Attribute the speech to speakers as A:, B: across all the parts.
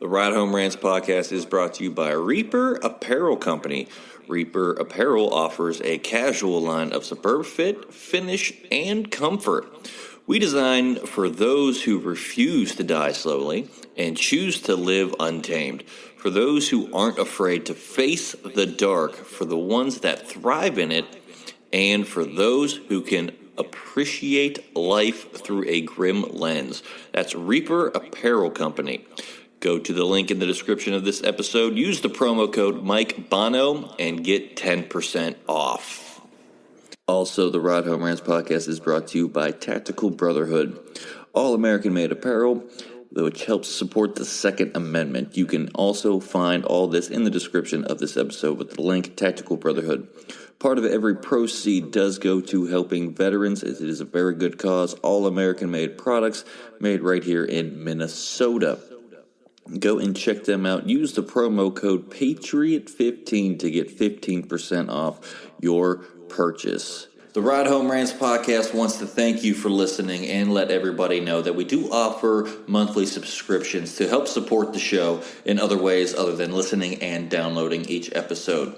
A: The Ride Home Rants podcast is brought to you by Reaper Apparel Company. Reaper Apparel offers a casual line of superb fit, finish, and comfort. We design for those who refuse to die slowly and choose to live untamed. For those who aren't afraid to face the dark, for the ones that thrive in it, and for those who can appreciate life through a grim lens. That's Reaper Apparel Company. Go to the link in the description of this episode, use the promo code Mike Bono, and get 10% off. Also, the Ride Home Rants podcast is brought to you by Tactical Brotherhood, all American-made apparel, which helps support the Second Amendment. You can also find all this in the description of this episode with the link Tactical Brotherhood. Part of every proceed does go to helping veterans. It is a very good cause. All American-made products made right here in Minnesota. Go and check them out. Use the promo code PATRIOT15 to get 15% off your purchase. The Ride Home Rants podcast wants to thank you for listening and let everybody know that we do offer monthly subscriptions to help support the show in other ways other than listening and downloading each episode.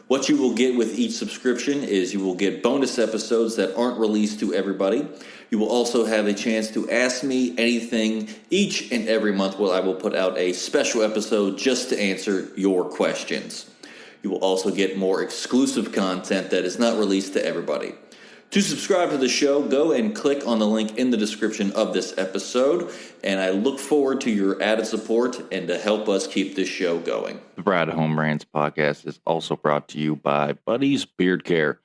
A: What you will get with each subscription is you will get bonus episodes that aren't released to everybody. You will also have a chance to ask me anything each and every month where I will put out a special episode just to answer your questions. You will also get more exclusive content that is not released to everybody. To subscribe to the show, go and click on the link in the description of this episode, and I look forward to your added support and to help us keep this show going. The Ride Home Rants podcast is also brought to you by Buddy's Beard Care.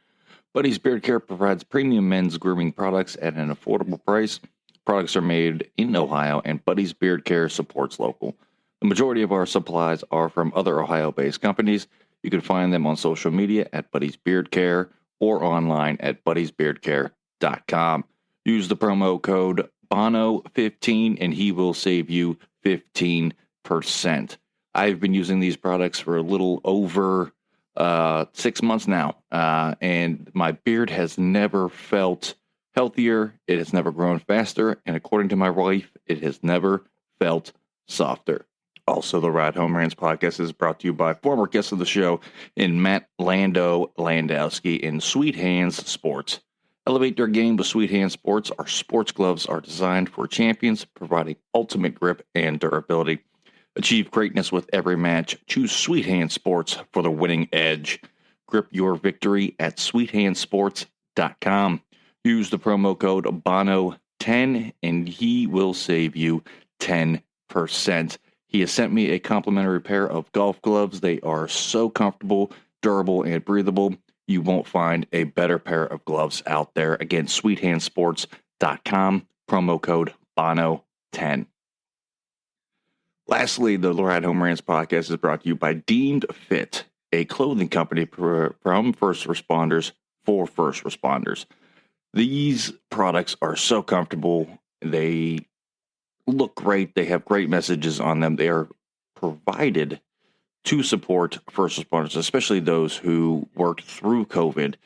A: Buddy's Beard Care provides premium men's grooming products at an affordable price. Products are made in Ohio, and Buddy's Beard Care supports local. The majority of our supplies are from other Ohio-based companies. You can find them on social media at Buddy's Beard Care or online at buddysbeardcare.com. Use the promo code BONO15 and he will save you 15%. I've been using these products for a little over 6 months now, and my beard has never felt healthier. It has never grown faster, and according to my wife, it has never felt softer. Also, the Ride Home Rants podcast is brought to you by former guest of the show in Matt Landowski in Sweet Hands Sports. Elevate their game with Sweet Hands Sports. Our sports gloves are designed for champions, providing ultimate grip and durability. Achieve greatness with every match. Choose Sweet Hands Sports for the winning edge. Grip your victory at sweethandsports.com. Use the promo code BONO10 and he will save you 10%. He has sent me a complimentary pair of golf gloves. They are so comfortable, durable, and breathable. You won't find a better pair of gloves out there. Again, sweethandsports.com, promo code BONO10. Lastly, the Ride Home Rants podcast is brought to you by Deemed Fit, a clothing company from first responders for first responders. These products are so comfortable. They look great. They have great messages on them. They are provided to support first responders, especially those who worked through COVID.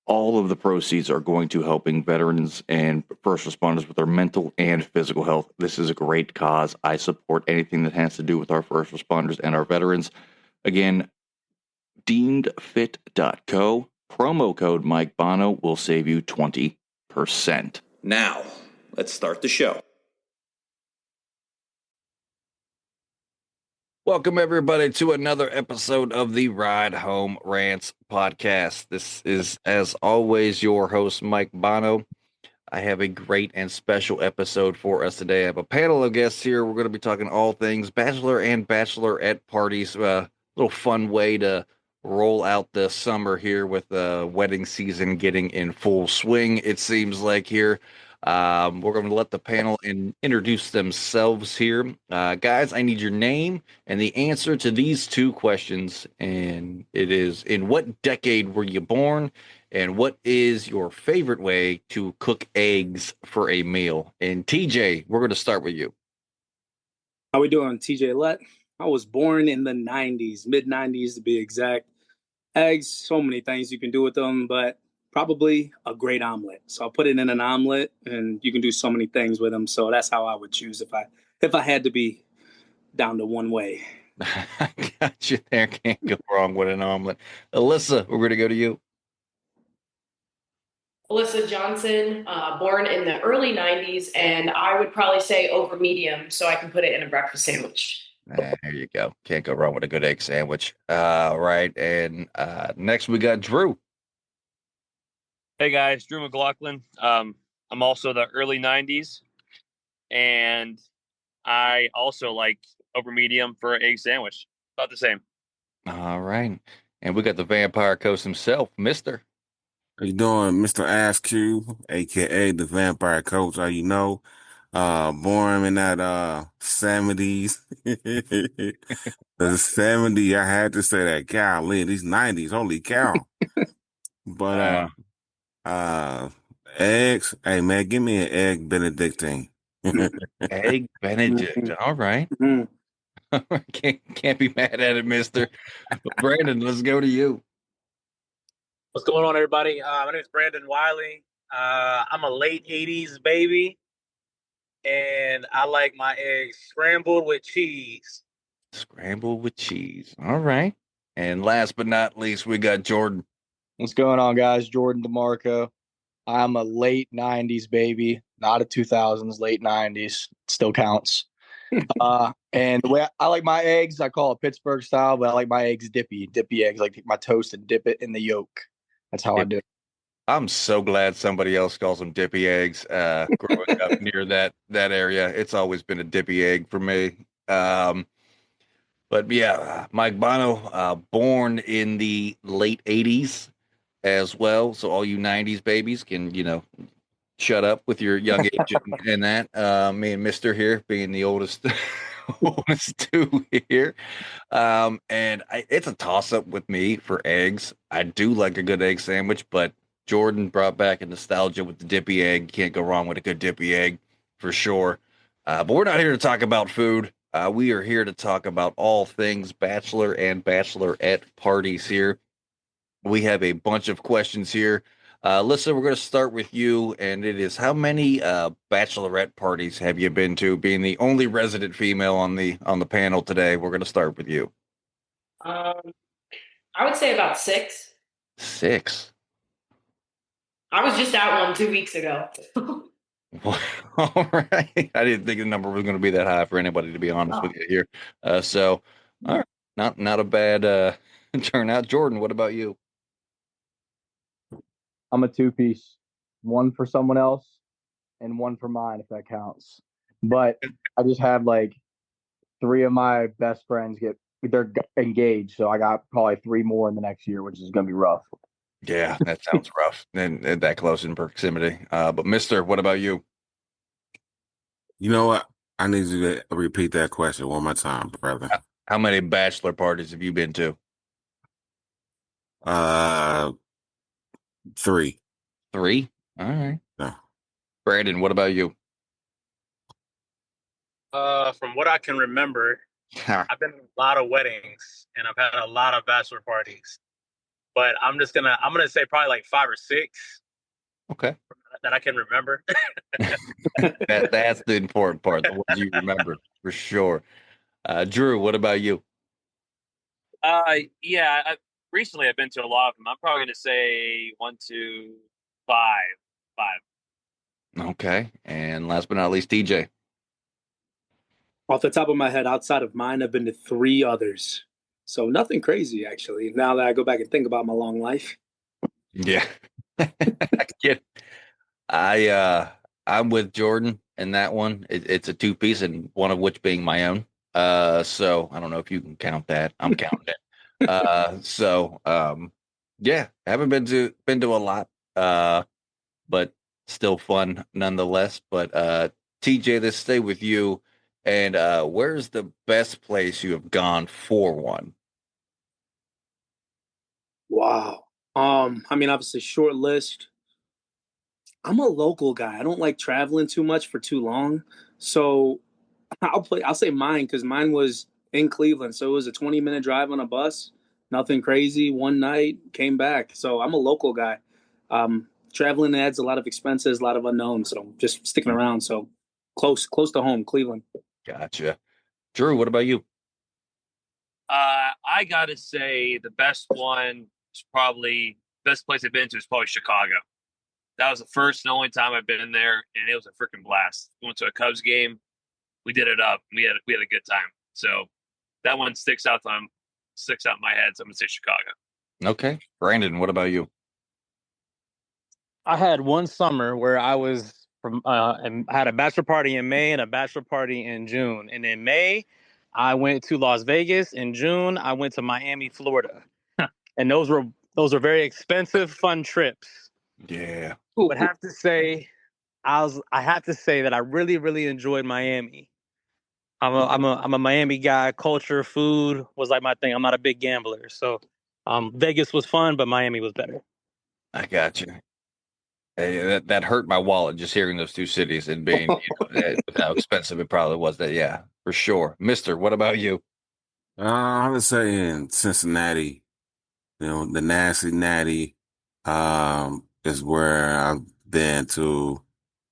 A: All of the proceeds are going to helping veterans and first responders with their mental and physical health. This is a great cause. I support anything that has to do with our first responders and our veterans. Again, deemedfit.co, promo code Mike Bono will save you 20%. Now, let's start the show. Welcome, everybody, to another episode of the Ride Home Rants podcast. This is, as always, your host, Mike Bono. I have a great and special episode for us today. I have a panel of guests here. We're going to be talking all things Bachelor and Bachelorette parties. A little fun way to roll out the summer here with the wedding season getting in full swing, it seems like here. We're going to let the panel introduce themselves here. Guys, I need your name and the answer to these two questions. And it is, in what decade were you born? And what is your favorite way to cook eggs for a meal? And TJ, we're going to start with you.
B: How we doing, TJ Lett? I was born in the 90s, mid-90s to be exact. Eggs, so many things you can do with them, but probably a great omelet. So I'll put it in an omelet, and you can do so many things with them. So that's how I would choose if I had to be down to one way.
A: I got you there. Can't go wrong with an omelet. Alyssa, we're going to go to you.
C: Alyssa Johnson, born in the early 90s, and I would probably say over medium so I can put it in a breakfast sandwich.
A: There you go. Can't go wrong with a good egg sandwich. Right. And next we got Drew.
D: Hey guys, Drew McLaughlin. I'm also the early 90s, and I also like over medium for an egg sandwich. About the same.
A: All right. And we got the Vampire Coast himself, Mister.
E: How you doing, Mister Askew, aka the Vampire Coach? How you know? Born in that 70s. The 70s, I had to say that. Golly, these 90s, holy cow. But uh eggs, hey man, give me an egg Benedictine.
A: Egg Benedict. All right.
B: Mhm.
A: Can't be mad at it, Mister. Brandon, let's go to you.
F: What's going on, everybody? My name is Brandon Wiley. I'm a late 80s baby, and I like my eggs scrambled with cheese.
A: Scrambled with cheese. All right. And last but not least, we got Jordan.
G: What's going on, guys? Jordan DeMarco. I'm a late 90s baby, not a 2000s, late 90s. Still counts. And the way I like my eggs, I call it Pittsburgh style, but I like my eggs dippy eggs. I like take my toast and dip it in the yolk. That's how I do it.
A: I'm so glad somebody else calls them dippy eggs. Growing up near that area, it's always been a dippy egg for me. But yeah, Mike Bono, born in the late 80s as well. So all you 90s babies can, shut up with your young age and that. Me and Mister here being the oldest, oldest two here. It's a toss up with me for eggs. I do like a good egg sandwich, but Jordan brought back a nostalgia with the dippy egg. Can't go wrong with a good dippy egg for sure. But we're not here to talk about food. We are here to talk about all things bachelor and bachelorette parties here. We have a bunch of questions here. Alyssa, we're going to start with you, and it is how many bachelorette parties have you been to? Being the only resident female on the panel today, we're going to start with you.
C: I would say about 6.
A: 6.
C: I was just at one 2 weeks ago.
A: Well, all right. I didn't think the number was going to be that high for anybody, to be honest with you here. All right, not a bad turnout. Jordan, what about you?
G: I'm a two-piece, one for someone else and one for mine, if that counts. But I just had like 3 of my best friends they're engaged, so I got probably 3 more in the next year, which is going to be rough.
A: Yeah, that sounds rough and that close in proximity. But Mister, what about you?
E: You know what? I need you to repeat that question one more time, brother.
A: How many bachelor parties have you been to?
E: 3.
A: 3? All right.
E: Yeah.
A: Brandon, what about you?
F: From what I can remember, I've been to a lot of weddings and I've had a lot of bachelor parties. But I'm gonna say probably like 5 or 6.
A: Okay.
F: That I can remember.
A: That's the important part, the ones you remember for sure. Drew, what about you?
D: Recently I've been to a lot of them. I'm probably going to say 1, 2, 5.
A: Okay. And last but not least, TJ.
B: Off the top of my head, outside of mine, I've been to 3 others. So nothing crazy, actually, now that I go back and think about my long life.
A: Yeah. I get I'm with Jordan in that one. It's a 2-piece, and one of which being my own. So I don't know if you can count that. I'm counting it. Yeah, haven't been to a lot. But still fun nonetheless. But TJ, let's stay with you. And where's the best place you have gone for one?
B: Wow. Obviously short list. I'm a local guy. I don't like traveling too much for too long. So I'll say mine because mine was in Cleveland. So it was a 20-minute drive on a bus. Nothing crazy. One night, came back. So I'm a local guy. Traveling adds a lot of expenses, a lot of unknowns. So just sticking around. So close to home, Cleveland.
A: Gotcha.
H: Drew, what about you?
D: I gotta say the best one is probably best place I've been to is probably Chicago. That was the first and only time I've been there, and it was a freaking blast. We went to a Cubs game. We did it up. We had a good time. So that one sticks out in my head. So I'm gonna say Chicago.
H: Okay. Brandon, what about you?
F: I had one summer where I was from and I had a bachelor party in May and a bachelor party in June. And in May, I went to Las Vegas. In June, I went to Miami, Florida. And those were very expensive, fun trips.
H: Yeah.
F: But I have to say that I really, really enjoyed Miami. I'm a Miami guy. Culture, food was like my thing. I'm not a big gambler, so Vegas was fun, but Miami was better.
H: I got you. Hey, that hurt my wallet just hearing those two cities and being how expensive it probably was. That yeah, for sure. Mister, what about you?
E: I would say in Cincinnati, the Nasty Natty, is where I've been to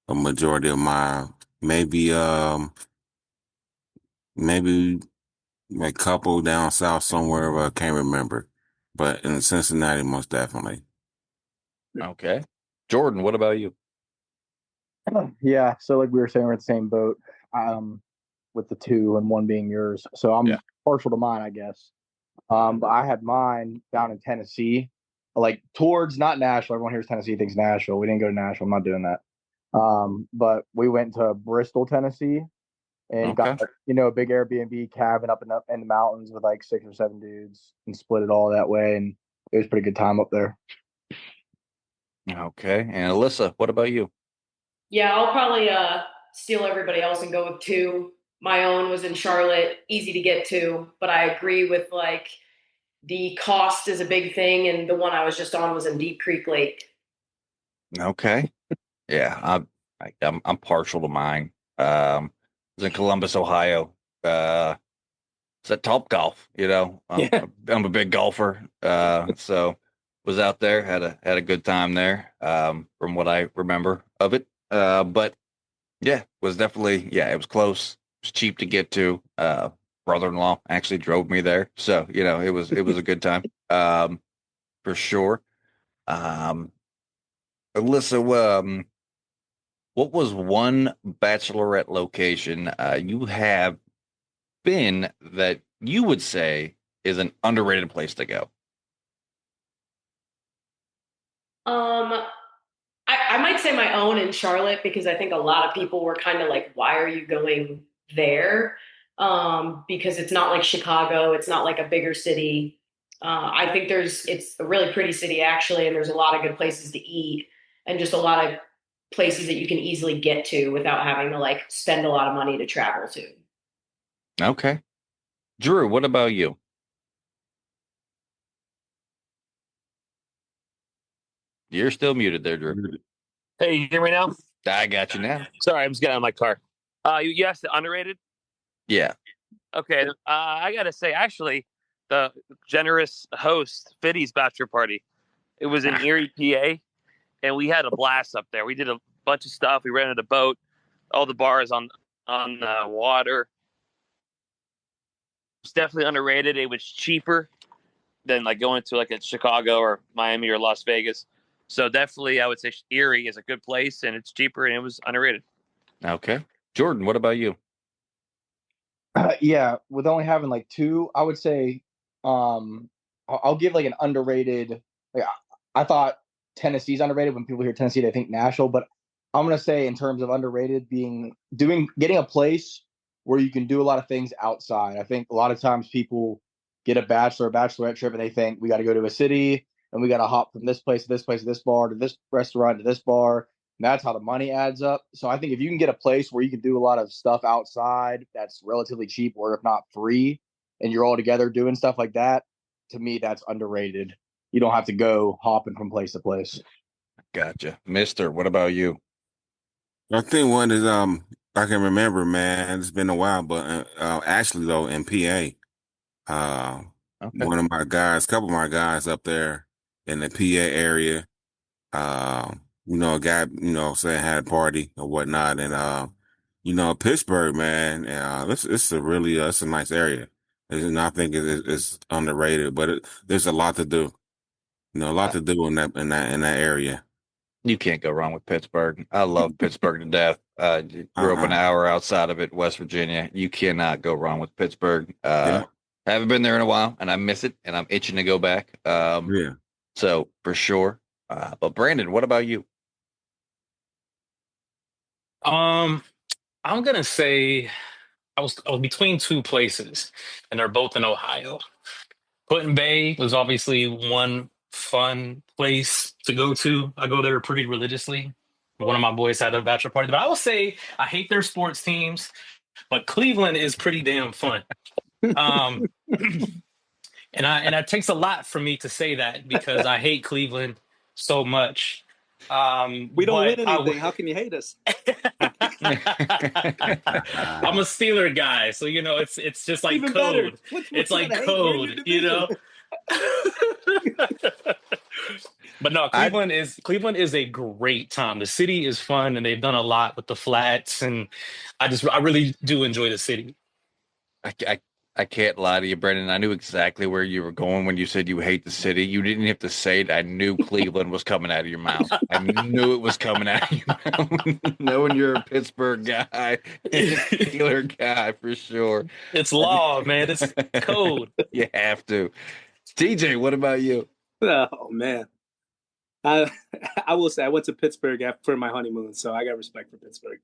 E: a majority of my, maybe, maybe a couple down south somewhere, but I can't remember. But in Cincinnati, most definitely.
H: Okay. Jordan, what about you?
G: Yeah, so like we were saying, we're in the same boat, with the two and one being yours. So I'm partial to mine, I guess. But I had mine down in Tennessee, like towards not Nashville. Everyone hears Tennessee thinks Nashville. We didn't go to Nashville. I'm not doing that. But we went to Bristol, Tennessee, and got a big Airbnb cabin up in the mountains with like 6 or 7 dudes and split it all that way, and it was a pretty good time up there.
H: Okay. And Alyssa, what about you?
C: Yeah, I'll probably steal everybody else and go with two. My own was in Charlotte, easy to get to, but I agree with like the cost is a big thing, and the one I was just on was in Deep Creek Lake.
H: Okay. Yeah, I'm partial to mine. I was in Columbus, Ohio. It's at Top Golf, I'm a big golfer. So was out there, had a good time there, from what I remember of it. But yeah, was definitely, it was close. It was cheap to get to. Brother-in-law actually drove me there. So, it was a good time. For sure. Alyssa, what was one bachelorette location you have been that you would say is an underrated place to go?
C: I might say my own in Charlotte because I think a lot of people were kind of like, why are you going there? Because it's not like Chicago, it's not like a bigger city. I think it's a really pretty city actually, and there's a lot of good places to eat and just a lot of places that you can easily get to without having to like spend a lot of money to travel to.
H: Okay. Drew, what about you? You're still muted there, Drew.
D: Hey, you hear me now?
H: I got you now.
D: Sorry, I'm just getting out of my car. You asked the underrated?
H: Yeah.
D: Okay. I gotta say, actually, the generous host, Fiddy's bachelor party. It was in Erie, PA, and we had a blast up there. We did a bunch of stuff. We rented a boat, all the bars on water. It's definitely underrated. It was cheaper than like going to like a Chicago or Miami or Las Vegas. So definitely, I would say Erie is a good place, and it's cheaper, and it was underrated.
H: Okay. Jordan, what about you?
G: Yeah, with only having like two, I would say, I'll give like an underrated. Like I thought Tennessee's underrated. When people hear Tennessee, they think Nashville, but I'm gonna say in terms of underrated, getting a place where you can do a lot of things outside. I think a lot of times people get a bachelor or bachelorette trip and they think we got to go to a city and we got to hop from this place to this place to this bar to this restaurant to this bar. And that's how the money adds up. So I think if you can get a place where you can do a lot of stuff outside that's relatively cheap or if not free, and you're all together doing stuff like that, to me, that's underrated. You don't have to go hopping from place to place.
H: Gotcha. Mister, what about you?
E: I think one is, I can remember, man, it's been a while, but actually though, in PA,
H: Okay.
E: one of my guys, couple of my guys up there in the PA area, a guy, saying had a party or whatnot, and Pittsburgh, man, it's a really, it's a nice area. And I think it's underrated, but there's a lot to do. A lot to do in that area.
H: You can't go wrong with Pittsburgh. I love Pittsburgh to death. Grew up an hour outside of it, West Virginia. You cannot go wrong with Pittsburgh.
E: Yeah.
H: Haven't been there in a while, and I miss it, and I'm itching to go back.
E: Yeah.
H: So for sure. But Brandon, what about you?
F: I'm gonna say I was between two places, and they're both in Ohio. Put Bay was obviously one fun place to go to. I go there pretty religiously. One of my boys had a bachelor party, but I will say I hate their sports teams, but Cleveland is pretty damn fun. Um, and it takes a lot for me to say that because I hate Cleveland so much.
B: We don't win
F: but
B: anything. How can you hate us?
F: I'm a Steeler guy, so it's just like
B: Even
F: code.
B: better.
F: It's like
B: hate? We're in
F: code,
B: the
F: But no, Cleveland is a great time. The city is fun, and they've done a lot with the flats, and I really do enjoy the city.
H: I can't lie to you, Brendan. I knew exactly where you were going when you said you hate the city. You didn't have to say it. I knew Cleveland was coming out of your mouth. I knew it was coming out of your mouth. Knowing you're a Pittsburgh guy, Steeler guy for sure.
F: It's law, man. It's code.
H: You have to. TJ, what about you?
B: Oh man, I will say I went to Pittsburgh for my honeymoon, so I got respect for Pittsburgh.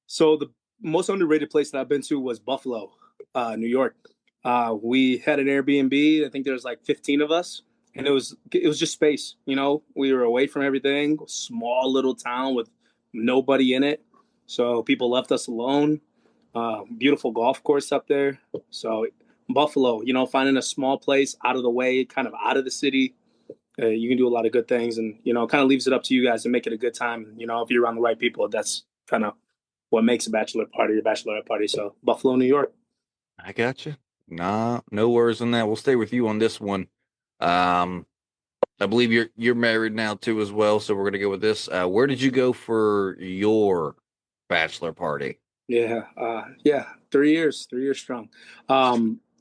B: So the most underrated place that I've been to was Buffalo, New York. We had an Airbnb. I think there was like 15 of us, and it was just space. We were away from everything. Small little town with nobody in it, so people left us alone. Beautiful golf course up there. So Buffalo, finding a small place out of the way, kind of out of the city. You can do a lot of good things, and kind of leaves it up to you guys to make it a good time. If you're around the right people, that's kind of what makes a bachelor party or bachelorette party. So Buffalo, New York.
H: I got you. Nah, no worries on that. We'll stay with you on this one. I believe you're married now too as well, so we're gonna go with this. Where did you go for your bachelor party?
B: Yeah, 3 years, 3 years strong.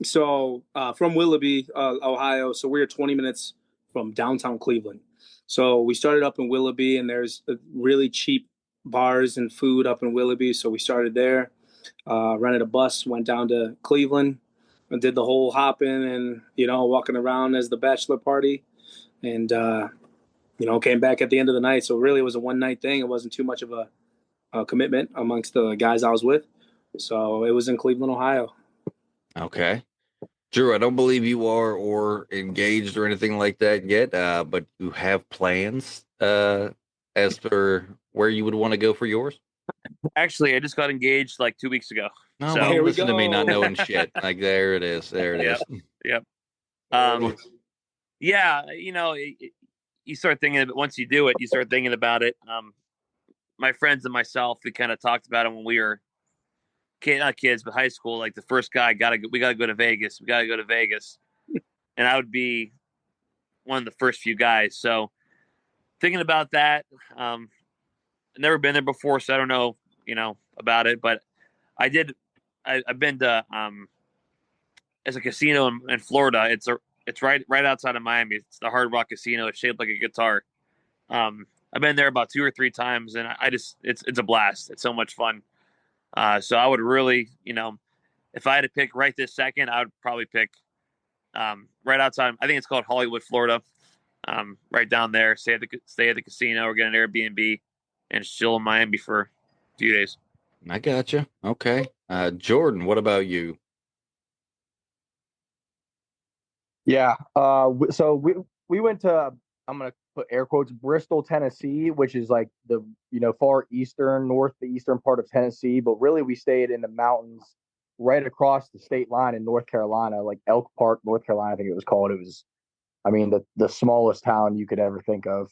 B: So from Willoughby, Ohio. So we're 20 minutes from downtown Cleveland. So we started up in Willoughby, and there's really cheap bars and food up in Willoughby. So we started there, rented a bus, went down to Cleveland, and did the whole hopping and walking around as the bachelor party, and came back at the end of the night. So really, it was a one night thing. It wasn't too much of a commitment amongst the guys I was with. So it was in Cleveland, Ohio.
H: Okay. Drew, I don't believe you are or engaged or anything like that yet, but you have plans as for where you would want to go for yours?
D: Actually, I just got engaged like 2 weeks ago.
H: No,
D: so
B: Here we
H: listen to me not
B: go.
H: knowing shit. Like there it is. There it is.
D: Yep. Yeah, you start thinking of it once you do it. You start thinking about it. My friends and myself, we kind of talked about it when we were not kids, but high school. Like the first guy, we gotta go to Vegas. We gotta go to Vegas, and I would be one of the first few guys. So thinking about that, I've never been there before, so I don't know, about it. But I did. I've been to it's a casino in Florida. It's right outside of Miami. It's the Hard Rock Casino. It's shaped like a guitar. I've been there about 2 or 3 times, and it's a blast. It's so much fun. So I would really, if I had to pick right this second, I would probably pick right outside. I think it's called Hollywood, Florida. Right down there. Stay at the casino or get an Airbnb and chill in Miami for a few days.
H: I gotcha. Okay. Jordan, what about you?
G: Yeah. So we went to, I'm gonna put air quotes, Bristol, Tennessee, which is like the far northeastern part of Tennessee. But really, we stayed in the mountains right across the state line in North Carolina, like Elk Park, North Carolina, I think it was called. It was, the smallest town you could ever think of.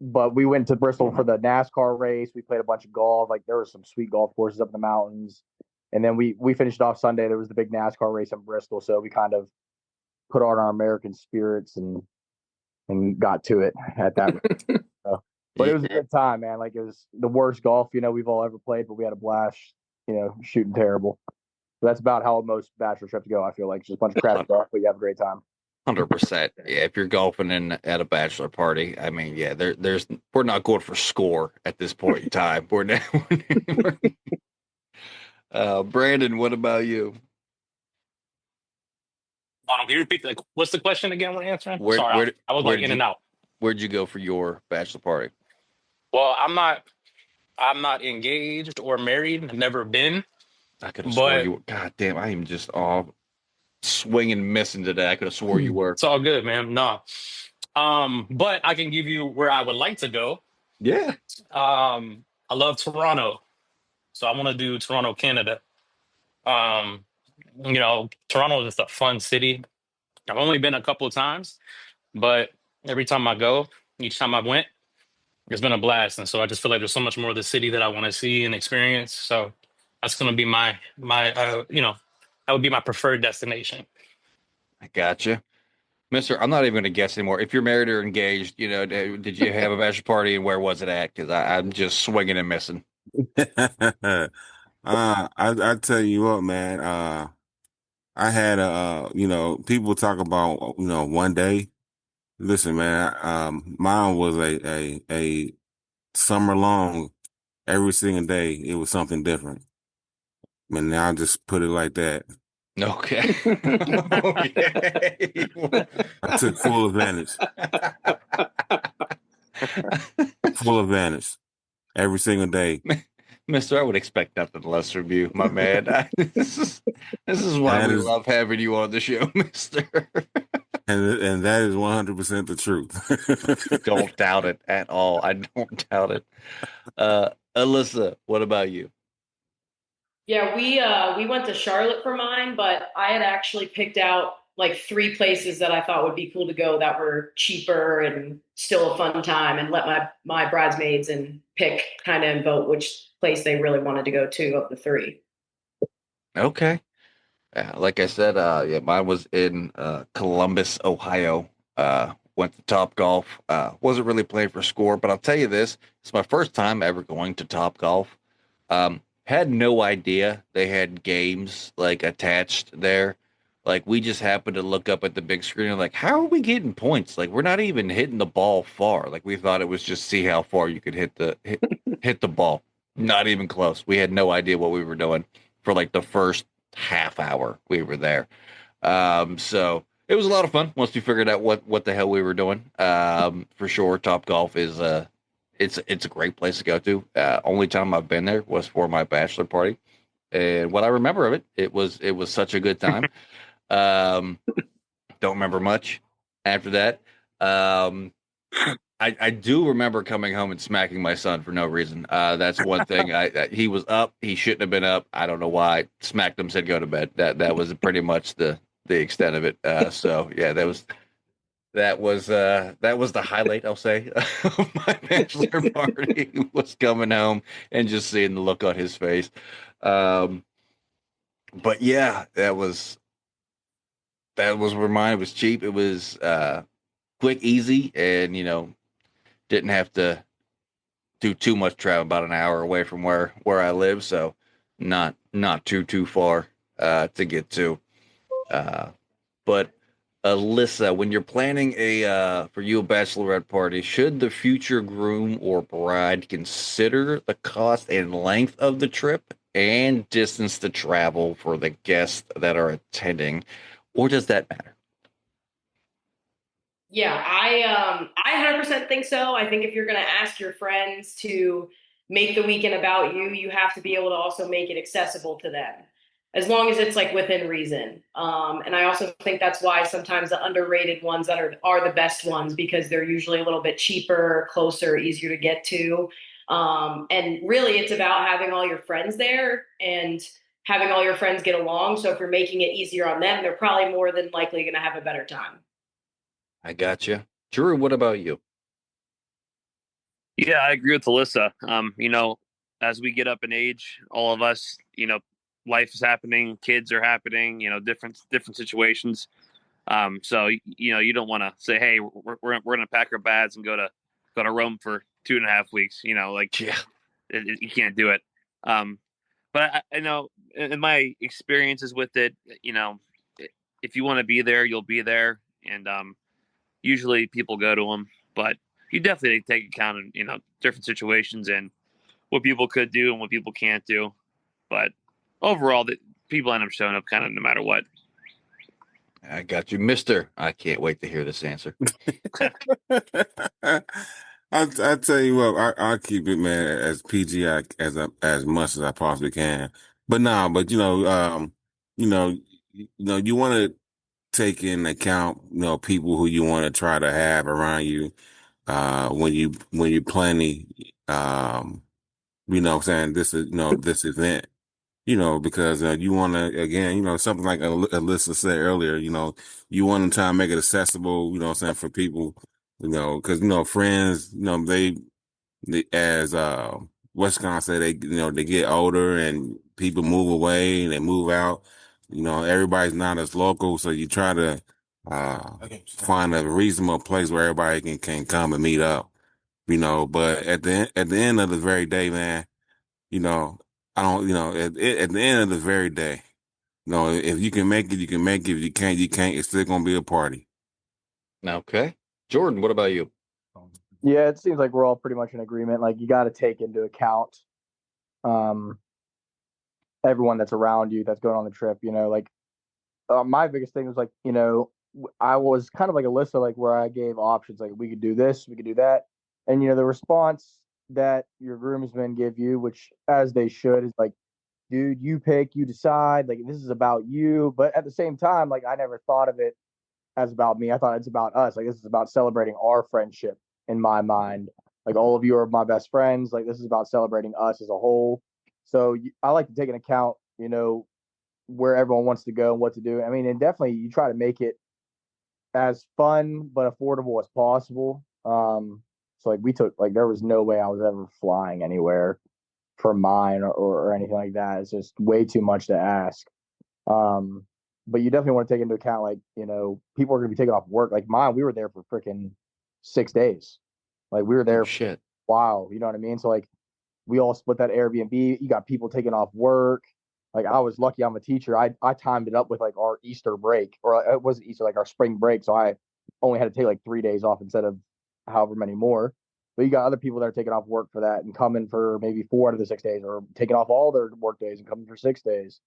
G: But we went to Bristol for the NASCAR race. We played a bunch of golf. Like there were some sweet golf courses up in the mountains. And then we finished off Sunday. There was the big NASCAR race in Bristol. So we kind of put on our American spirits and got to it at that. So But it was a good time, man. Like, it was the worst golf, we've all ever played, but we had a blast, shooting terrible. So that's about how most bachelor trips go, I feel like. Just a bunch of crap stuff, but you have a great time.
H: 100%. Yeah, if you're golfing at a bachelor party, I mean, yeah, we're not going for score at this point in time. We're now. Brandon, what about you?
F: Can you repeat what's the question again? We're answering.
H: Where,
F: Sorry,
H: where,
F: I was in and out.
H: Where'd you go for your bachelor party?
F: Well, I'm not engaged or married. I've never been.
H: I could have sworn you were. God damn, I am just all swinging and missing today. I could have swore you were.
F: It's all good, man. No. But I can give you where I would like to go.
H: Yeah.
F: I love Toronto. So I want to do Toronto, Canada. Toronto is just a fun city. I've only been a couple of times, but every time I go, each time I went, it's been a blast. And so I just feel like there's so much more of the city that I want to see and experience. So that's going to be my that would be my preferred destination.
H: I gotcha. Mister, I'm not even going to guess anymore. If you're married or engaged, did you have a bachelor party and where was it at? Because I'm just swinging and missing.
E: I tell you what, man. I had people talk about one day. Listen, man. Mine was a summer long. Every single day, it was something different. And I'll just put it like that.
H: Okay. Okay.
E: I took full advantage. Full advantage. Every single day.
H: Mister, I would expect nothing less from you, my man. This is why we love having you on the show, Mister.
E: And that is 100% the truth.
H: Don't doubt it at all. I don't doubt it. Alyssa, what about you?
C: Yeah, we went to Charlotte for mine, but I had actually picked out like 3 places that I thought would be cool to go that were cheaper and still a fun time, and let my bridesmaids and pick kind of and vote which place they really wanted to go to of the 3.
H: Okay. Like I said, mine was in Columbus, Ohio. Went to Top Golf. Wasn't really playing for score, but I'll tell you this: it's my first time ever going to Top Golf. Had no idea they had games like attached there. Like, we just happened to look up at the big screen and like, how are we getting points? Like, we're not even hitting the ball far. Like, we thought it was just see how far you could hit the ball. Not even close. We had no idea what we were doing for like the first half hour we were there. So it was a lot of fun once we figured out what the hell we were doing. For sure, Top Golf is it's a great place to go to. Only time I've been there was for my bachelor party, and what I remember of it, it was such a good time. Don't remember much after that. I do remember coming home and smacking my son for no reason. That's one thing. He was up. He shouldn't have been up. I don't know why. Smacked him, said go to bed. That was pretty much the extent of it. So yeah, that was the highlight, I'll say, of my bachelor party. Was coming home and just seeing the look on his face. But yeah, that was where mine was cheap. It was quick, easy, and didn't have to do too much travel. About an hour away from where I live, so not too far to get to. But Alyssa, when you're planning a bachelorette party, should the future groom or bride consider the cost and length of the trip and distance to travel for the guests that are attending, or does that matter?
C: Yeah, I 100% think so. I think if you're going to ask your friends to make the weekend about you, you have to be able to also make it accessible to them, as long as it's like within reason. And I also think that's why sometimes the underrated ones that are the best ones, because they're usually a little bit cheaper, closer, easier to get to. And really, it's about having all your friends there and having all your friends get along. So if you're making it easier on them, they're probably more than likely going to have a better time.
H: I gotcha. Drew, what about you?
D: Yeah, I agree with Alyssa. As we get up in age, all of us, life is happening, kids are happening, different situations. So you don't want to say, hey, we're going to pack our bags and go to Rome for 2.5 weeks. You know, like
H: Yeah.
D: you can't do it. But I know in my experiences with it, you know, if you want to be there, you'll be there, and usually people go to them. But you definitely take account of, you know, different situations and what people could do and what people can't do. But overall, the people end up showing up kind of no matter what.
H: I got you, Mister. I can't wait to hear this answer.
E: I tell you what, I'll keep it, man, as PG as much as I possibly can. But no, but you know, you want to take in account, people who you want to try to have around you, when you planning, what I'm saying, this is, this event. Because you want to, again, something like Alyssa said earlier, you want to try and make it accessible, what I'm saying, for people, because, friends, they as, what's going to say, they get older and people move away and they move out, everybody's not as local. So you try to, find a reasonable place where everybody can come and meet up, but at the end of the very day, man, you know, I don't, at the end of the very day, if you can make it, you can make it. If you can't, you can't. It's still gonna be a party.
H: Okay. Jordan, what about you?
G: Yeah, it seems like we're all pretty much in agreement. Like you got to take into account um, everyone that's around you that's going on the trip. Like my biggest thing was like, I was kind of like Alyssa, like where I gave options, like we could do this, we could do that, and the response that your groomsmen give you, which as they should, is like, dude, you pick, you decide, like this is about you. But at the same time, like I never thought of it as about me. I thought it's about us. Like this is about celebrating our friendship in my mind. Like all of you are my best friends. Like this is about celebrating us as a whole. So I like to take into account, where everyone wants to go and what to do. I mean, and definitely you try to make it as fun but affordable as possible. So like we took like there was no way I was ever flying anywhere for mine or anything like that. It's just way too much to ask. But you definitely want to take into account like, people are gonna be taking off work. Like mine, we were there for freaking 6 days. Like we were there
H: Oh,
G: for
H: shit.
G: a while, you know what I mean? So like we all split that Airbnb. You got people taking off work. Like I was lucky I'm a teacher. I timed it up with like our Easter break, or it wasn't Easter, like our spring break. So I only had to take like 3 days off instead of however many more. But you got other people that are taking off work for that and coming for maybe 4 out of the 6 days, or taking off all their work days and coming for 6 days.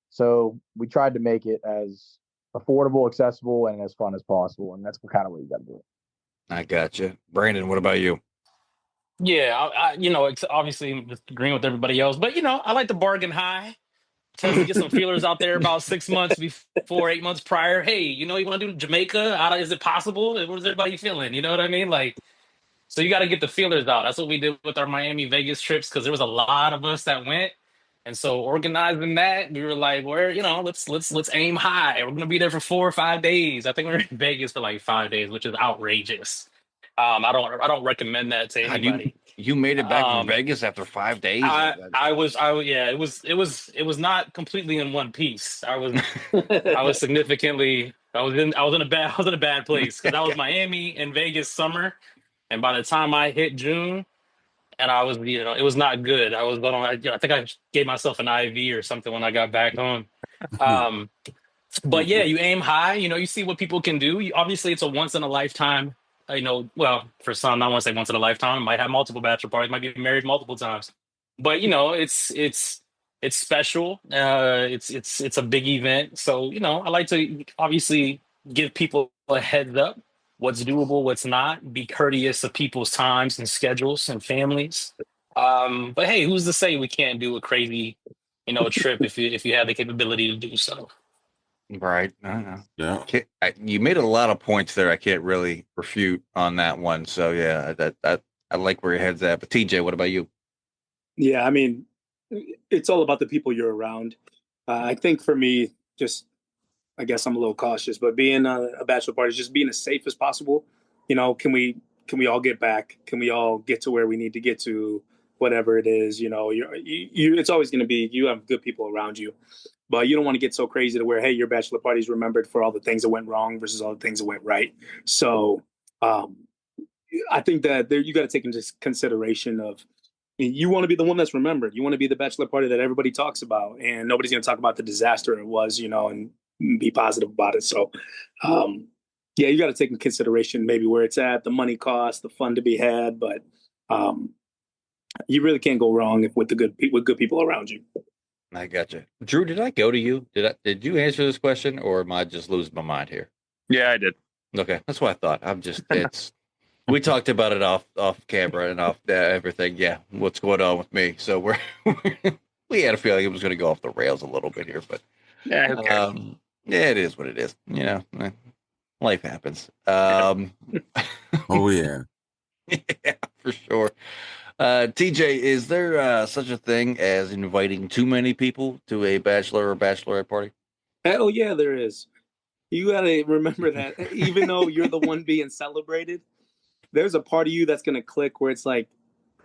G: So we tried to make it as affordable, accessible, and as fun as possible. And that's kind of what you got to do.
H: I got you. Brandon, what about you?
F: Yeah, it's obviously just agreeing with everybody else, but I like to bargain high. Tends to get some feelers out there about 6 months before, 8 months prior. Hey, you want to do Jamaica? Is it possible? What is everybody feeling? You know what I mean? Like, so you got to get the feelers out. That's what we did with our Miami Vegas trips, because there was a lot of us that went, and so organizing that, we were like, let's aim high. We're gonna be there for 4 or 5 days. I think we were in Vegas for like 5 days, which is outrageous. I don't recommend that to
H: God,
F: anybody.
H: you made it back from
F: Um,
H: Vegas after 5 days.
F: yeah, it was not completely in one piece. I was significantly, I was in a bad place, because I was Miami and Vegas summer, and by the time I hit June, and I was, it was not good. I was going on, I think I gave myself an IV or something when I got back home. Um, but yeah, you aim high, you see what people can do. Obviously, it's a once in a lifetime, well, for some, I want to say once in a lifetime, might have multiple bachelor parties, might be married multiple times. But, it's special. It's a big event. So, I like to obviously give people a heads up, what's doable, what's not, be courteous of people's times and schedules and families. But hey, who's to say we can't do a crazy, trip if you have the capability to do so?
H: Right. I know.
E: Yeah.
H: You made a lot of points there. I can't really refute on that one. So yeah, that I like where your head's at. But TJ, what about you?
B: Yeah, I mean, it's all about the people you're around. I think for me, just I guess I'm a little cautious, but being a bachelor party is just being as safe as possible. Can we all get back? Can we all get to where we need to get to? Whatever it is, it's always going to be you have good people around you, but you don't want to get so crazy to where hey, your bachelor party is remembered for all the things that went wrong versus all the things that went right. So, um, I think that you got to take into consideration of you want to be the one that's remembered. You want to be the bachelor party that everybody talks about, and nobody's going to talk about the disaster it was, and be positive about it. So, yeah, you got to take in consideration maybe where it's at, the money cost, the fun to be had, but you really can't go wrong with good people around you.
H: I gotcha. Drew, did I go to you? Did you answer this question, or am I just losing my mind here?
D: Yeah, I did. Okay,
H: that's what I thought. We talked about it off camera and off everything. Yeah, what's going on with me? So we had a feeling it was going to go off the rails a little bit here, but
D: yeah, okay.
H: Yeah, it is what it is. Life happens.
E: Oh yeah,
H: yeah, for sure. TJ, is there such a thing as inviting too many people to a bachelor or bachelorette party?
B: Oh yeah, there is. You got to remember that even though you're the one being celebrated, there's a part of you that's going to click where it's like,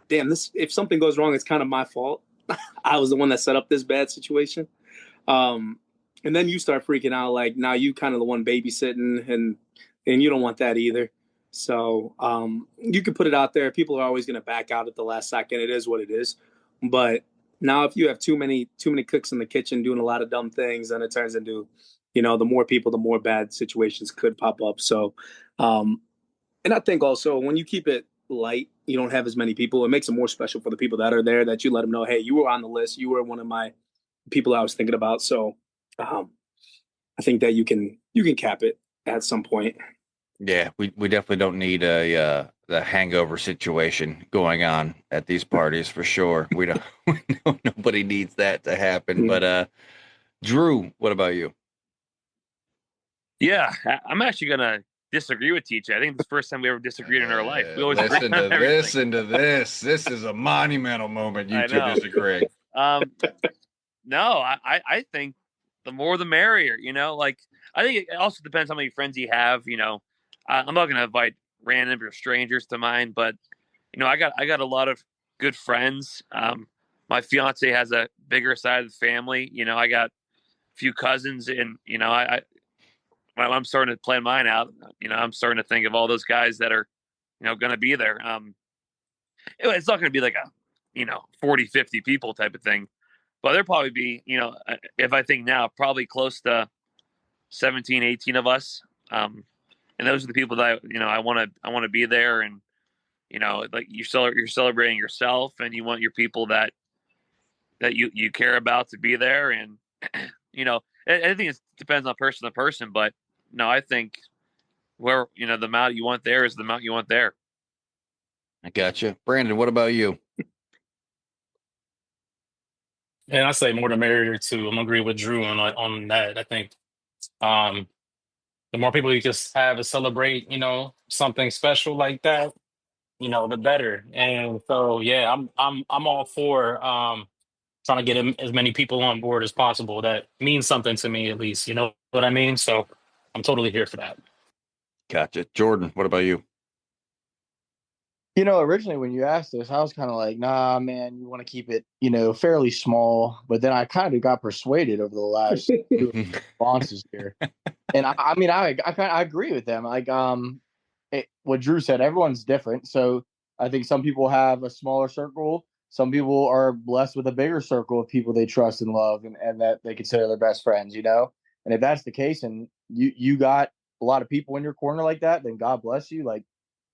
B: damn, if something goes wrong, it's kind of my fault. I was the one that set up this bad situation. And then you start freaking out, like now you kind of the one babysitting, and you don't want that either. So you can put it out there. People are always going to back out at the last second. It is what it is. But now if you have too many cooks in the kitchen doing a lot of dumb things, then it turns into, the more people, the more bad situations could pop up. So, and I think also when you keep it light, you don't have as many people. It makes it more special for the people that are there, that you let them know, hey, you were on the list. You were one of my people I was thinking about. So I think that you can cap it at some point.
H: Yeah, we definitely don't need the hangover situation going on at these parties for sure. We don't. Nobody needs that to happen. But Drew, what about you?
D: Yeah, I'm actually gonna disagree with TJ. I think it's the first time we ever disagreed in our life. We always
H: listen to this. This is a monumental moment. You two disagree.
D: No, I think the more the merrier. I think it also depends how many friends you have. I'm not gonna invite random or strangers to mine, but I got a lot of good friends. My fiance has a bigger side of the family. I got a few cousins, and I'm starting to plan mine out. I'm starting to think of all those guys that are, going to be there. It's not going to be like a, 40, 50 people type of thing, but there'll probably be, if I think now, probably close to 17, 18 of us. And those are the people that, I want to be there. And, like you're celebrating yourself, and you want your people that you care about to be there. And, I think it depends on person to person, but no, I think where, the amount you want there is the amount you want there.
H: I gotcha. Brandon, what about you?
F: And I say more the merrier too. I'm agree with Drew on that. I think the more people you just have to celebrate, something special like that, the better. And so yeah, I'm all for trying to get as many people on board as possible. That means something to me, at least. You know what I mean? So I'm totally here for that.
H: Gotcha. Jordan, what about you?
G: Originally when you asked this, I was kind of like, nah, man, you want to keep it, fairly small. But then I kind of got persuaded over the last few responses here. And I mean, I agree with them. Like, what Drew said, everyone's different. So I think some people have a smaller circle. Some people are blessed with a bigger circle of people they trust and love, and that they consider their best friends, And if that's the case, and you got a lot of people in your corner like that, then God bless you. Like,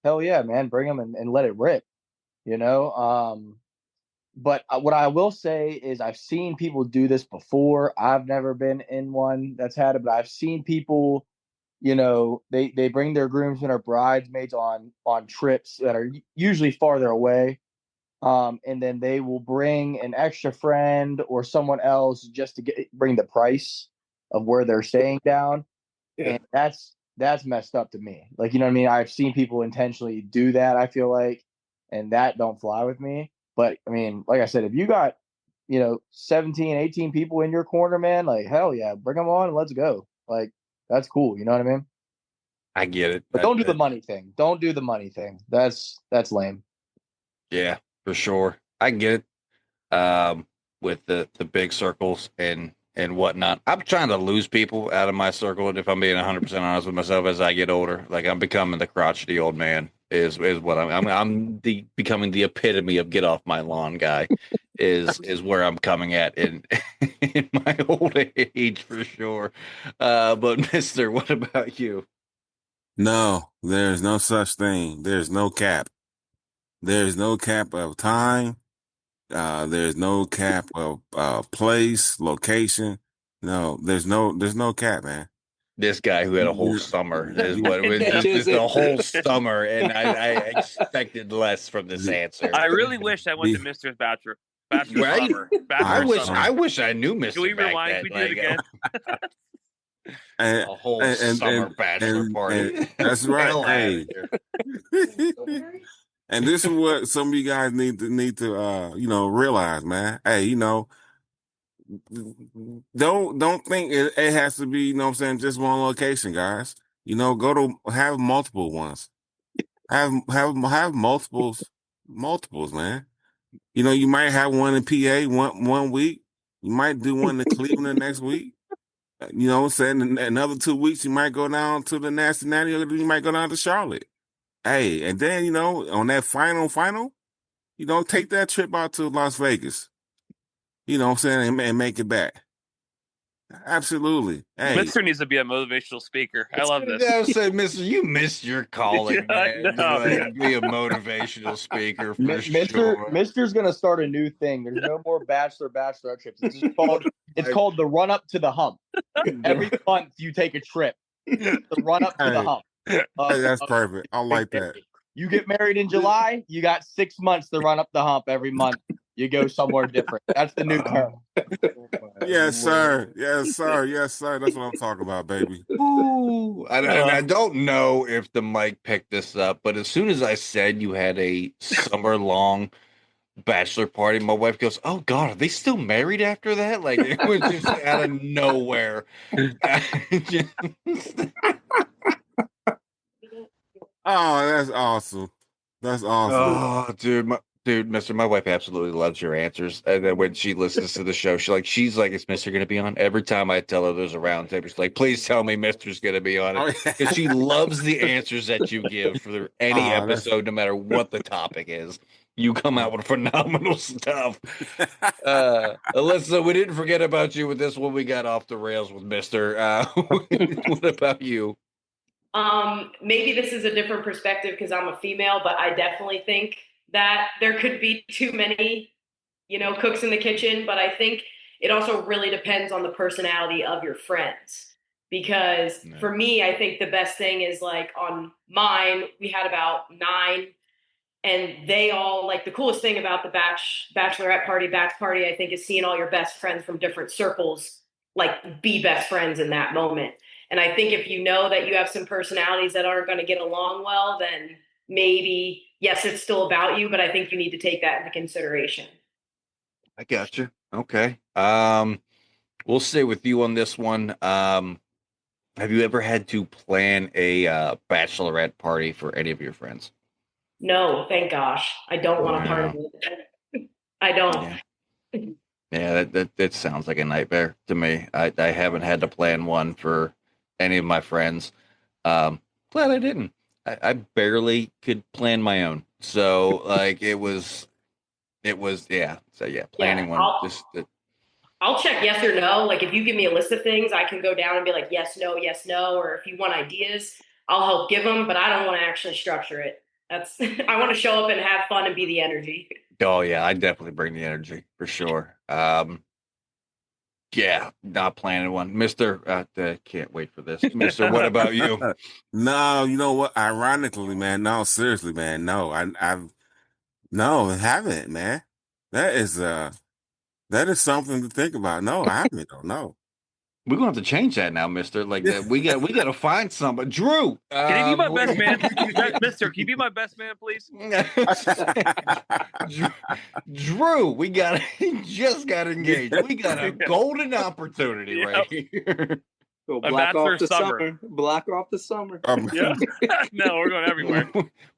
G: hell yeah, man, bring them and let it rip, But what I will say is I've seen people do this before. I've never been in one that's had it, but I've seen people, they bring their groomsmen or bridesmaids on trips that are usually farther away. And then they will bring an extra friend or someone else just to bring the price of where they're staying down. Yeah. And that's messed up to me. Like, you know what I mean? I've seen people intentionally do that, I feel like, and that don't fly with me. But I mean, like I said, if you got, 17, 18 people in your corner, man, like, hell yeah, bring them on and let's go. Like, that's cool. You know what I mean?
H: I get it.
G: But don't do the money thing. Don't do the money thing. That's lame.
H: Yeah, for sure. I get it. With the big circles and whatnot. I'm trying to lose people out of my circle, if I'm being 100% honest with myself, as I get older. Like, I'm becoming the crotchety old man. is what I'm becoming the epitome of get off my lawn guy is where I'm coming at in in my old age for sure. But Mister, what about you?
E: No, there's no such thing. There's no cap. There's no cap of time. There's no cap of place, location. No, there's no cap, man.
H: This guy who had a whole summer is what it was, just a whole summer, and I expected less from this answer.
D: I really wish I went to Mister's Bachelor
H: Right?
D: summer. Bachelor summer.
H: I wish I knew Mister.
D: Can we
H: back
D: rewind?
H: then.
D: We do it again.
E: And,
H: A whole summer bachelor party.
E: and that's right.
H: Hell
E: Hey. And this is what some of you guys need to realize, man. Hey, don't think it has to be, what I'm saying, just one location, guys. Go to have multiple ones. Have multiples, man. You might have one in PA one week. You might do one in Cleveland the next week. You know what I'm saying? In another 2 weeks, you might go down to the Nasty Natty, or you might go down to Charlotte. Hey, and then, on that final, take that trip out to Las Vegas. You know what I'm saying? And make it back. Absolutely. Hey.
D: Mister needs to be a motivational speaker. I love this.
H: I said, Mister, you missed your calling, man.
D: No.
H: Be a motivational speaker for
G: Mister
H: sure.
G: Mister's gonna start a new thing. There's no more bachelorette trips. It's called the run up to the hump. Every month you take a trip. The run up to the hump.
E: Hey, that's perfect. I like that.
G: You get married in July, you got 6 months to run up the hump every month. You go somewhere different. That's the new term.
E: Yes, sir. Yes, sir. Yes, sir. That's what I'm talking about, baby.
H: Ooh, I don't know if the mic picked this up, but as soon as I said you had a summer-long bachelor party, my wife goes, "Oh God, are they still married after that?" Like it was just out of nowhere.
E: Oh, that's awesome. That's awesome.
H: Oh, dude, Mister, my wife absolutely loves your answers. And then when she listens to the show, she's like, "Is Mister going to be on?" Every time I tell her there's a round table, she's like, "Please tell me Mister's going to be on it," because she loves the answers that you give for any episode, no matter what the topic is. You come out with phenomenal stuff. Alyssa, we didn't forget about you with this one. We got off the rails with Mister. What about you?
C: Maybe this is a different perspective because I'm a female, but I definitely think that there could be too many, cooks in the kitchen. But I think it also really depends on the personality of your friends. Because for me, I think the best thing is like on mine, we had about 9, and they all the coolest thing about the bachelorette party, batch party, I think, is seeing all your best friends from different circles, be best friends in that moment. And I think if you know that you have some personalities that aren't going to get along well, then maybe, yes, it's still about you, but I think you need to take that into consideration.
H: I got you. Okay. We'll stay with you on this one. Have you ever had to plan a bachelorette party for any of your friends?
C: No, thank gosh. I don't want a part of it. I don't.
H: Yeah, that sounds like a nightmare to me. I haven't had to plan one for any of my friends. Glad I didn't. I barely could plan my own. So it was yeah. So yeah, planning one.
C: I'll check yes or no. If you give me a list of things, I can go down and be like, yes, no, or if you want ideas, I'll help give them, but I don't want to actually structure it. I want to show up and have fun and be the energy.
H: Oh yeah, I definitely bring the energy for sure. Yeah, not planning one. Mister, can't wait for this. Mister, what about you?
E: No, you know what? Ironically, man, no, seriously, man, no, I haven't, man. That is something to think about. No, I haven't. No.
H: We're gonna have to change that now, Mister. We got to find somebody. Drew,
D: can you be my best man, Mister? Can you be my best man, please?
H: Drew, just got engaged. We got a golden opportunity right here.
B: Go block off the summer. Block off the summer.
D: Yeah. No, we're going everywhere.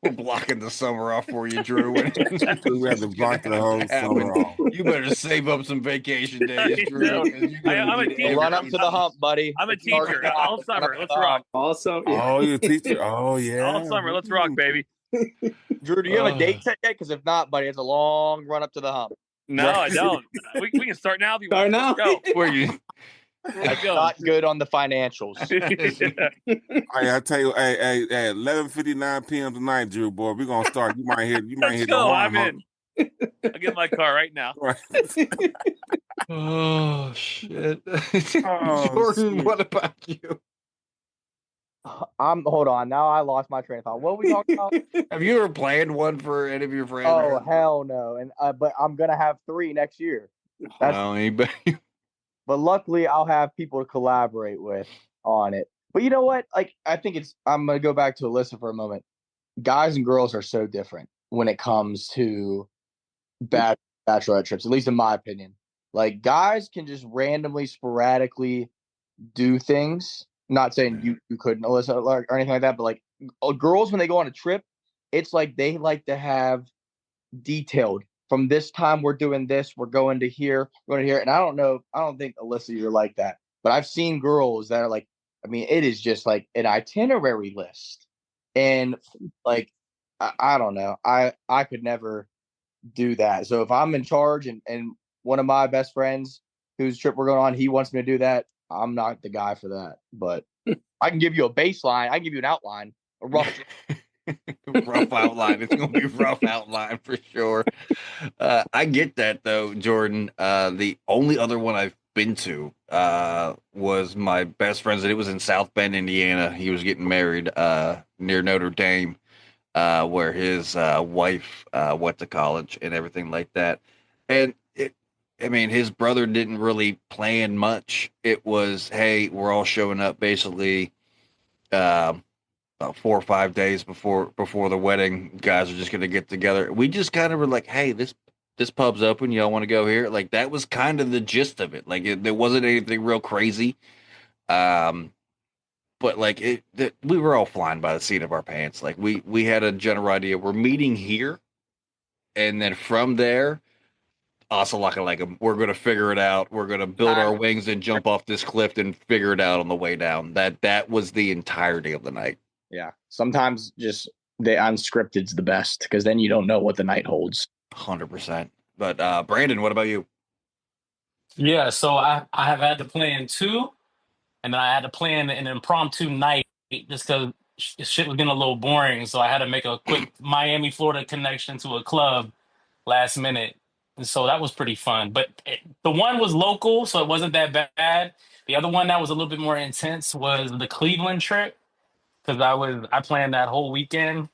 H: We're blocking the summer off for you, Drew. We have
E: to block the whole summer off.
H: You better save up some vacation days, Drew.
D: I'm a teacher.
G: Run up to the hump, buddy.
D: I'm a teacher. All summer. Let's rock.
B: All summer.
E: Oh, you're a teacher. Oh, yeah.
D: All summer. Let's rock, baby.
G: Drew, do you have a date set yet? Because if not, buddy, it's a long run up to the hump.
D: No, I don't. We can start now if you
B: Start
D: want.
B: now?
D: Let's go.
H: Where you?
G: That's not good on the financials.
E: Hey, I tell you, hey, 11:59 p.m. tonight, Drew, boy, we're gonna start. You might hear
D: Let's
E: the
D: go.
E: horn.
D: I'm in. I'll get my car right now.
H: Oh shit!
E: Oh,
H: Jordan,
E: shit.
H: what about you?
G: Hold on. Now I lost my train of thought. What were we talking about?
H: Have you ever planned one for any of your friends?
G: Oh, hell no. And but I'm gonna have 3 next year. That's
H: No, anybody?
G: But luckily I'll have people to collaborate with on it. But you know what? Like I think I'm gonna go back to Alyssa for a moment. Guys and girls are so different when it comes to bachelorette trips, at least in my opinion. Like guys can just randomly, sporadically do things. Not saying you couldn't, Alyssa, or anything like that, but like girls when they go on a trip, it's like they like to have detailed. From this time we're doing this, we're going to here, we're going to here. And I don't think Alyssa you're like that. But I've seen girls that are like, I mean, it is just like an itinerary list. And like I don't know. I could never do that. So if I'm in charge and one of my best friends whose trip we're going on, he wants me to do that, I'm not the guy for that. But I can give you a baseline, I can give you an outline, a rough
H: Rough outline. It's gonna be rough outline for sure. I get that though, Jordan. The only other one I've been to was my best friend's, and it was in South Bend, Indiana. He was getting married near Notre Dame, where his wife went to college and everything like that. And I mean, his brother didn't really plan much. It was, hey, we're all showing up basically. About 4 or 5 days before the wedding, guys are just gonna get together. We just kind of were like, "Hey, this pub's open. Y'all want to go here?" Like that was kind of the gist of it. Like there wasn't anything real crazy, but like we were all flying by the seat of our pants. Like we had a general idea. We're meeting here, and then from there, like we're gonna figure it out. We're gonna build our wings and jump off this cliff and figure it out on the way down. That was the entirety of the night.
G: Yeah. Sometimes just the unscripted's the best because then you don't know what the night holds.
H: 100%. But Brandon, what about you?
F: Yeah, so I have had to plan 2, and then I had to plan an impromptu night just because shit was getting a little boring. So I had to make a quick Miami, Florida connection to a club last minute. And so that was pretty fun. But the one was local, so it wasn't that bad. The other one that was a little bit more intense was the Cleveland trip because I planned that whole weekend.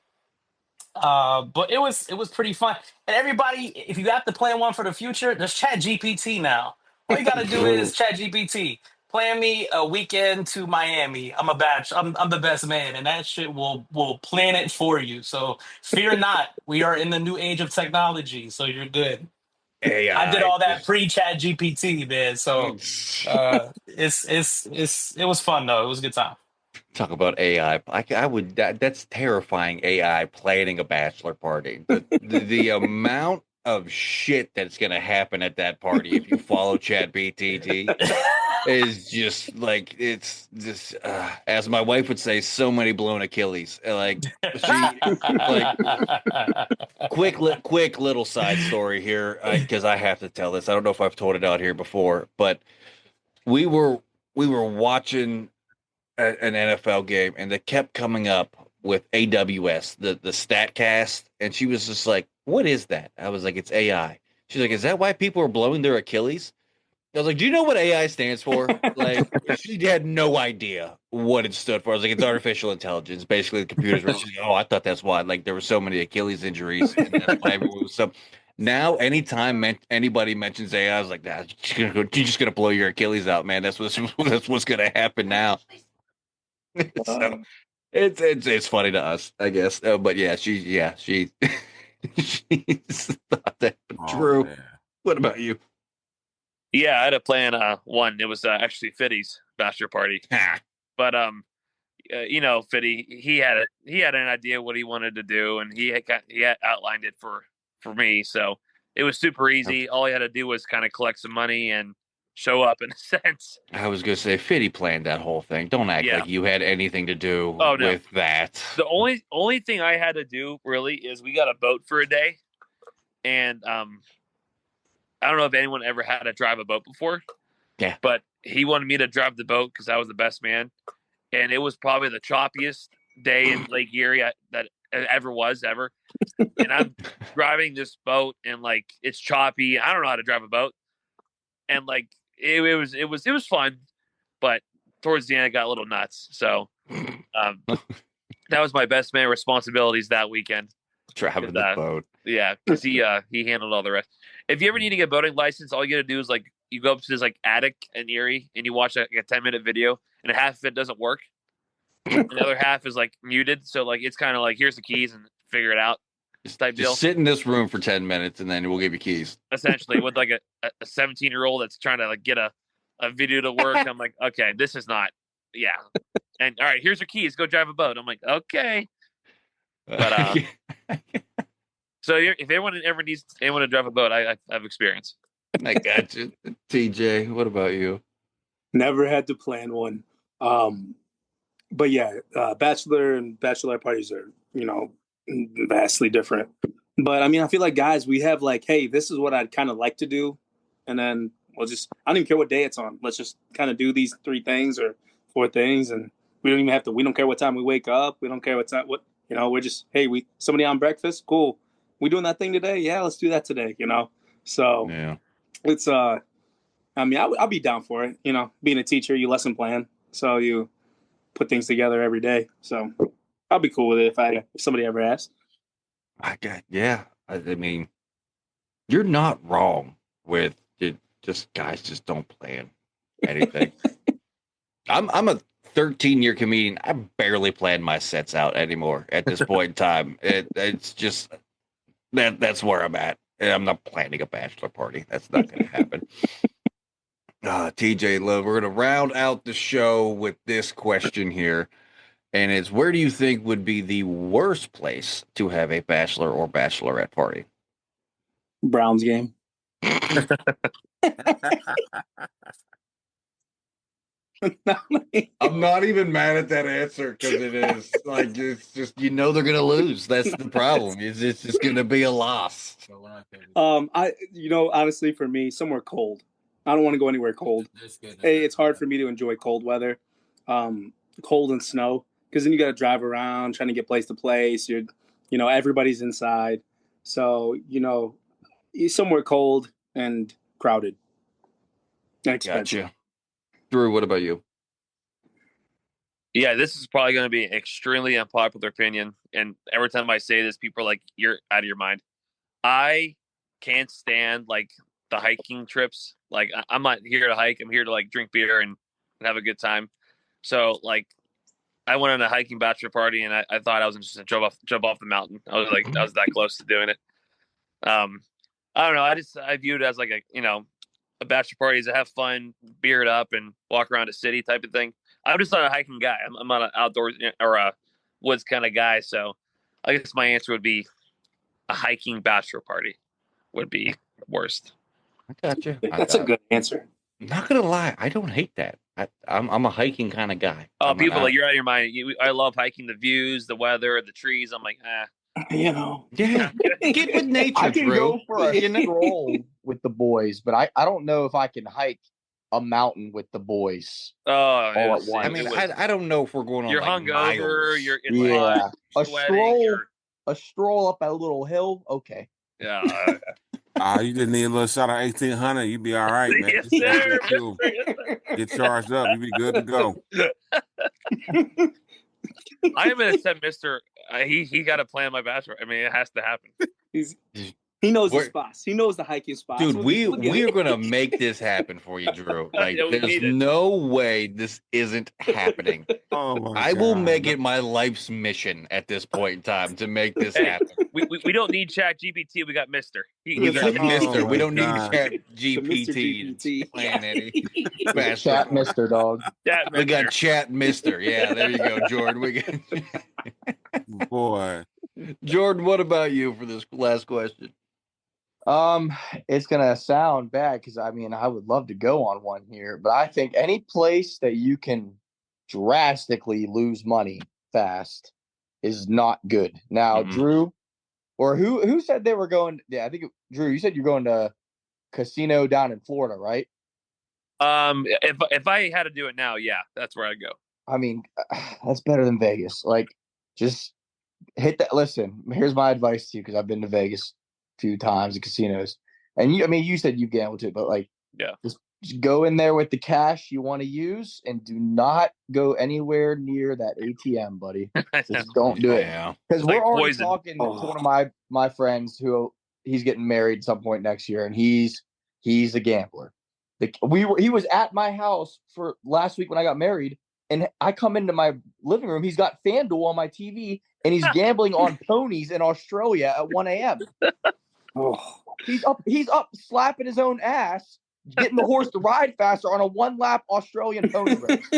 F: But it was pretty fun. And everybody, if you have to plan one for the future, there's Chat GPT now. All you gotta do is Chat GPT. Plan me a weekend to Miami. I'm a batch. I'm the best man, and that shit will plan it for you. So fear not. We are in the new age of technology, so you're good. I did
H: AI.
F: all that pre-Chat GPT, man. So it was fun though. It was a good time.
H: Talk about AI. I would that's terrifying. AI planning a bachelor party. The amount of shit that's gonna happen at that party if you follow Chat BTT is just like it's just as my wife would say, so many blown Achilles. Like she like quick little side story here because I have to tell this. I don't know if I've told it out here before, but we were watching an NFL game, and they kept coming up with AWS, the Statcast, and she was just like, "What is that?" I was like, "It's AI." She's like, "Is that why people are blowing their Achilles?" I was like, "Do you know what AI stands for?" Like, she had no idea what it stood for. I was like, "It's artificial intelligence." Basically, the computers were. She's like, "Oh, I thought that's why." Like, there were so many Achilles injuries, and that's why everyone was so. Now, anytime anybody mentions AI, I was like, "Nah, you're just gonna blow your Achilles out, man. That's what's gonna happen now." So it's funny to us, I guess. But yeah, she she's thought that.
E: Oh,
H: Drew,
E: man.
H: what about you?
D: Yeah, I had a plan. One, it was actually Fiddy's bachelor party, but Fiddy, he had an idea what he wanted to do, and he had outlined it for me. So it was super easy. All he had to do was kind of collect some money, and show up in a sense.
H: I was gonna say, Fitty planned that whole thing. Don't act
D: Yeah.
H: like you had anything to do
D: Oh, no.
H: with that.
D: The only thing I had to do really is we got a boat for a day, and I don't know if anyone ever had to drive a boat before.
H: Yeah.
D: But he wanted me to drive the boat because I was the best man, and it was probably the choppiest day in Lake Erie that ever was ever. And I'm driving this boat, and like it's choppy. I don't know how to drive a boat, and like it was fun, but towards the end it got a little nuts. So that was my best man responsibilities that weekend.
H: Driving the boat.
D: Yeah, because he handled all the rest. If you ever need to get a boating license, all you got to do is like you go up to this like attic in Erie and you watch like a 10-minute video, and half of it doesn't work, and the other half is like muted. So like it's kind of like here's the keys and figure it out. This type deal.
H: Just sit in this room for 10 minutes and then we'll give you keys.
D: Essentially, with like a 17-year-old that's trying to like get a video to work. I'm like, okay, this is not. Yeah. And all right, here's your keys. Go drive a boat. I'm like, okay. But so if anyone ever needs anyone to drive a boat, I have experience.
H: I got you. TJ, what about you?
B: Never had to plan one. But yeah, bachelor and bachelorette parties are, vastly different. But I mean, I feel like guys, we have like, hey, this is what I'd kind of like to do. And then I don't even care what day it's on. Let's just kind of do these 3 things or 4 things. And we don't care what time we wake up. We don't care we're just, hey, somebody on breakfast. Cool. We doing that thing today? Yeah, let's do that today, So
H: yeah.
B: It's, I mean, I'll be down for it. Being a teacher, you lesson plan. So you put things together every day. So I'll be cool with it if somebody ever asks.
H: I mean, you're not wrong with it. Guys just don't plan anything. I'm a 13-year comedian. I barely plan my sets out anymore at this point in time. It's just that's where I'm at. And I'm not planning a bachelor party. That's not going to happen. TJ Love, we're going to round out the show with this question here. And it's, where do you think would be the worst place to have a bachelor or bachelorette party?
B: Browns game.
H: I'm not even mad at that answer because it is like, it's just, they're going to lose. That's the problem. It's just going to be a loss.
B: Honestly, for me, somewhere cold. I don't want to go anywhere cold. It's hard for me to enjoy cold weather, cold and snow, because then you got to drive around trying to get place to place. Everybody's inside. So, somewhere cold and crowded and expensive.
H: Gotcha. Drew, what about you?
D: Yeah, this is probably going to be an extremely unpopular opinion. And every time I say this, people are like, you're out of your mind. I can't stand like the hiking trips. Like I'm not here to hike. I'm here to like drink beer and have a good time. So like I went on a hiking bachelor party and I thought I was just going to jump off the mountain. I was that close to doing it. I don't know. I viewed it as like a bachelor party is to have fun, beer it up, and walk around a city type of thing. I'm just not a hiking guy. I'm not an outdoors or a woods kind of guy. So I guess my answer would be a hiking bachelor party would be worst.
H: I got you.
B: That's a good answer.
H: I'm not gonna lie, I don't hate that. I'm a hiking kind of guy.
D: Oh, people like you're out of your mind. I love hiking, the views, the weather, the trees. I'm like,
H: yeah, get with nature.
G: I can
H: Drew.
G: go for a stroll with the boys, but I don't know if I can hike a mountain with the boys all at once.
H: I mean, I don't know if we're going on.
D: You're
H: like
D: hungover.
H: miles.
G: A stroll up a little hill. Okay.
D: Yeah.
E: You just need a little shot of 1800. You be all right, man.
D: Yes, sir.
E: Get charged up. You be good to go.
D: I am going to send Mister. He got to plan my bachelor. I mean, it has to happen.
B: He knows the spots. He knows the hiking spots.
H: Dude, we are going to make this happen for you, Drew. Like, there's no way this isn't happening. I will make it my life's mission at this point in time to make this happen.
D: We don't need Chat GPT. We got Mister.
H: We got Mister. We don't need Chat GPT to plan any.
G: Chat Mister, dog.
H: We got Chat Mister. Yeah, there you go, Jordan. We got
E: boy.
H: Jordan, what about you for this last question?
G: It's gonna sound bad because I mean I would love to go on one here, but I think any place that you can drastically lose money fast is not good. Now, Drew, or who said they were going? Yeah, I think Drew. You said you're going to casino down in Florida, right?
D: If I had to do it now, yeah, that's where I'd go.
G: I mean, that's better than Vegas. Like, just hit that. Listen, here's my advice to you because I've been to Vegas a few times at casinos, and you said you gambled too, but like, just go in there with the cash you want to use, and do not go anywhere near that ATM, buddy. Just don't do it because we're already talking to one of my friends who he's getting married at some point next year, and he's a gambler. He was at my house for last week when I got married, and I come into my living room. He's got FanDuel on my TV, and he's gambling on ponies in Australia at 1 a.m. He's up slapping his own ass, getting the horse to ride faster on a 1-lap Australian pony race.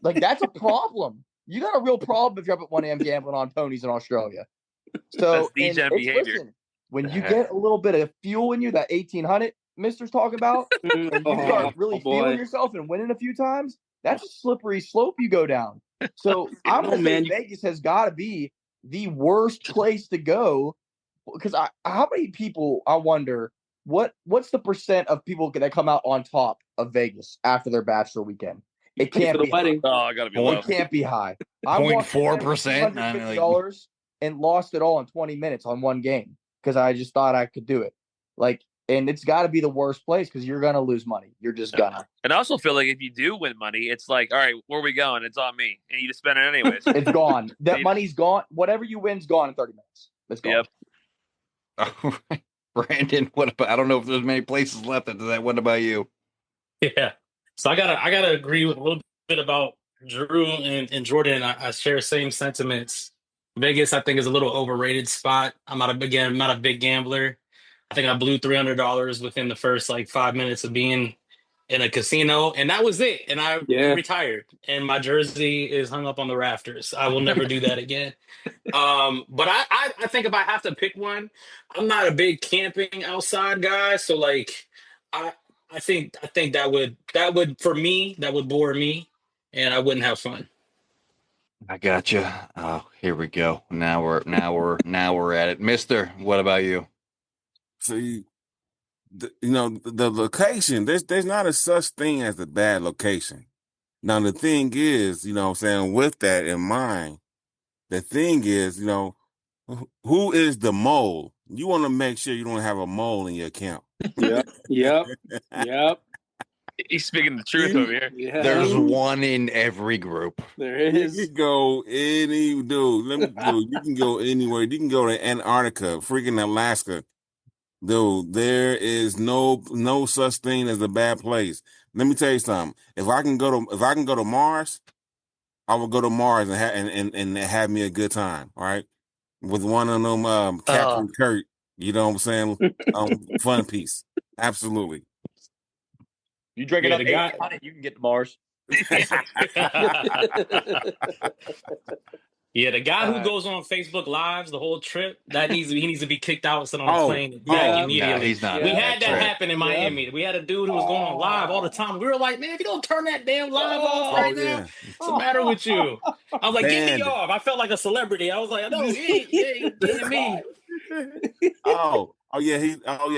G: Like, that's a problem. You got a real problem if you're up at 1 a.m. gambling on ponies in Australia. So,
D: that's degen behavior.
G: Listen, when you get a little bit of fuel in you, that 1800 Mister's talking about, and you start really feeling yourself and winning a few times, that's a slippery slope you go down. So I'm going to say Vegas has got to be the worst place to go, because how many people, I wonder, what's the percent of people that come out on top of Vegas after their bachelor weekend? It can't be high.
D: Oh, I gotta be low.
G: It can't be high.
H: 0.4%,
G: $150 and lost it all in 20 minutes on one game because I just thought I could do it. Like, and it's got to be the worst place because you're gonna lose money. You're just gonna.
D: And I also feel like if you do win money, it's like, all right, where are we going? It's on me, and you just spend it anyways.
G: It's gone. That money's gone. Whatever you win's gone in 30 minutes. It's gone.
H: Yep. Brandon, what about? I don't know if there's many places left after that. What about you?
F: Yeah. So I gotta agree with a little bit about Drew and Jordan. I share same sentiments. Vegas, I think, is a little overrated spot. I'm not a big gambler. I think I blew $300 within the first 5 minutes of being in a casino, and that was it. And I retired, and my jersey is hung up on the rafters. I will never do that again. But I think if I have to pick one, I'm not a big camping outside guy. So I think that would for me, that would bore me, and I wouldn't have fun.
H: I gotcha. Oh, here we go. Now we're at it. Mister, what about you?
E: See, the location, there's not a such thing as a bad location. Now, the thing is, with that in mind, the thing is, who is the mole? You want to make sure you don't have a mole in your account.
B: Yep.
D: He's speaking the truth over here.
B: Yeah.
H: There's one in every group.
B: There is.
E: You can go you can go anywhere. You can go to Antarctica, freaking Alaska. Dude, there is no such thing as a bad place. Let me tell you something. If I can go to Mars, I will go to Mars and have me a good time. All right, with one of them Captain Kirk. You know what I'm saying? Fun piece. Absolutely.
H: You drink enough you can get to Mars.
F: Yeah, the guy who goes on Facebook Lives the whole trip, he needs to be kicked out and sit on the plane immediately.
H: No, he's not.
F: We had that happen in Miami. We had a dude who was going on live all the time. We were like, man, if you don't turn that damn live off right now, what's the matter with you? I was like, get me off. I felt like a celebrity. I was like, no, he ain't getting me.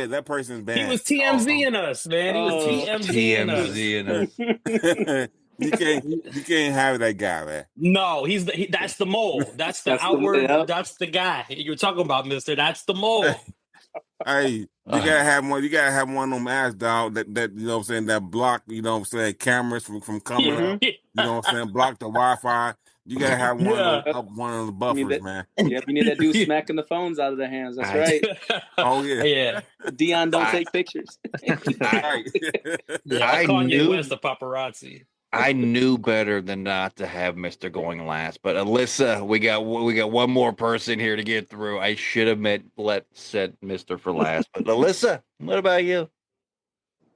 E: That person's bad.
F: He was TMZ-ing us, man. He was
H: TMZ-ing us.
E: You can't have that guy, man.
F: No, that's the mole. That's the outward. That's the guy you're talking about, Mister. That's the mole.
E: Hey, you gotta have one. You gotta have one of them ass dog that you know what I'm saying, that block, you know what I'm saying, cameras from coming up. You know what I'm saying, block the Wi-Fi. You gotta have one of the buffers, man.
B: Yep, you need that dude smacking the phones out of their hands. That's right.
E: Oh yeah.
B: Dion, don't take pictures.
F: I Kanye West the paparazzi.
H: I knew better than not to have Mister going last, but Alyssa, we got one more person here to get through. I should have set Mister for last, but Alyssa, what about you?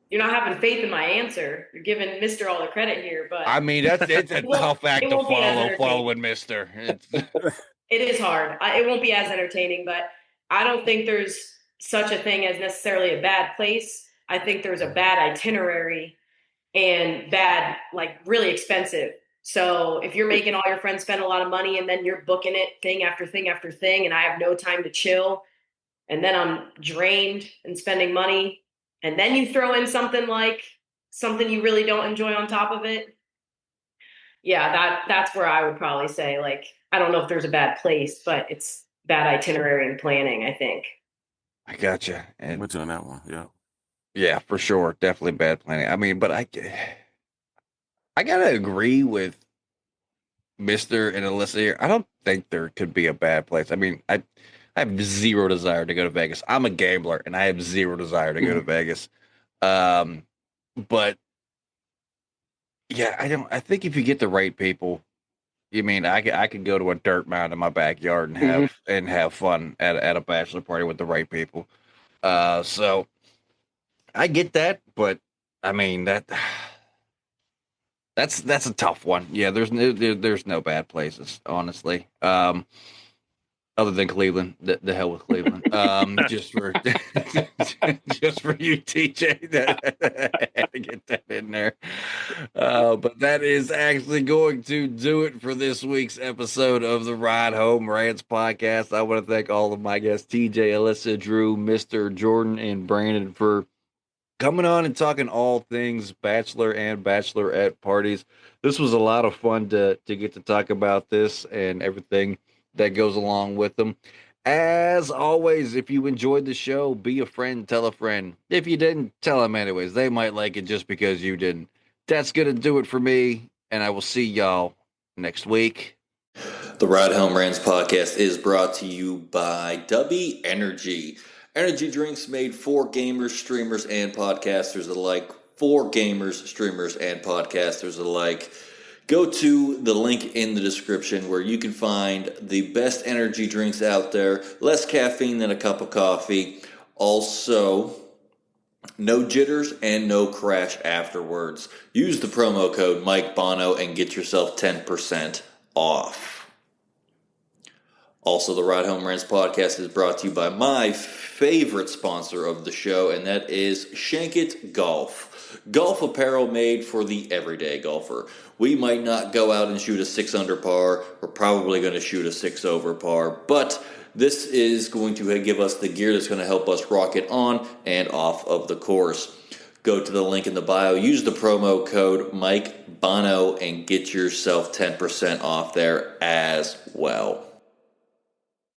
C: You're not having faith in my answer. You're giving Mister all the credit here, but
H: I mean it's a tough act to follow following Mister.
C: It is hard. It won't be as entertaining, but I don't think there's such a thing as necessarily a bad place. I think there's a bad itinerary and bad, like really expensive. So if you're making all your friends spend a lot of money and then you're booking it thing after thing after thing, and I have no time to chill, and then I'm drained and spending money, and then you throw in something you really don't enjoy on top of it. Yeah, that's where I would probably say, like, I don't know if there's a bad place, but it's bad itinerary and planning, I think.
H: I gotcha.
E: I'm
H: And
E: with you on that one. Yeah.
H: yeah, for sure. Definitely bad planning. I mean, but I gotta agree with Mister and Alyssa here. I don't think there could be a bad place. I mean, I have zero desire to go to Vegas. I'm a gambler, and I have zero desire to go to Vegas. But yeah, I think if you get the right people, you mean I could go to a dirt mound in my backyard and have fun at a bachelor party with the right people. So I get that, but I mean that's a tough one. Yeah, there's no bad places, honestly. Other than Cleveland, the hell with Cleveland. Just for just for you, TJ, that had to get that in there. But that is actually going to do it for this week's episode of the Ride Home Rants podcast. I want to thank all of my guests, TJ, Alyssa, Drew, Mr. Jordan, and Brandon, for coming on and talking all things bachelor and bachelorette parties. This was a lot of fun to get to talk about this and everything that goes along with them. As always, if you enjoyed the show, be a friend, tell a friend. If you didn't, tell them anyways. They might like it just because you didn't. That's going to do it for me, and I will see y'all next week.
A: The Ride Home Rants podcast is brought to you by W Energy. Energy drinks made for gamers, streamers, and podcasters alike. For gamers, streamers, and podcasters alike. Go to the link in the description where you can find the best energy drinks out there. Less caffeine than a cup of coffee. Also, no jitters and no crash afterwards. Use the promo code Mike Bono and get yourself 10% off. Also, the Ride Home Rants podcast is brought to you by my favorite sponsor of the show, and that is Shankit Golf. Golf apparel made for the everyday golfer. We might not go out and shoot a 6 under par. We're probably going to shoot a 6 over par, but this is going to give us the gear that's going to help us rocket on and off of the course. Go to the link in the bio, use the promo code Mike Bono, and get yourself 10% off there as well.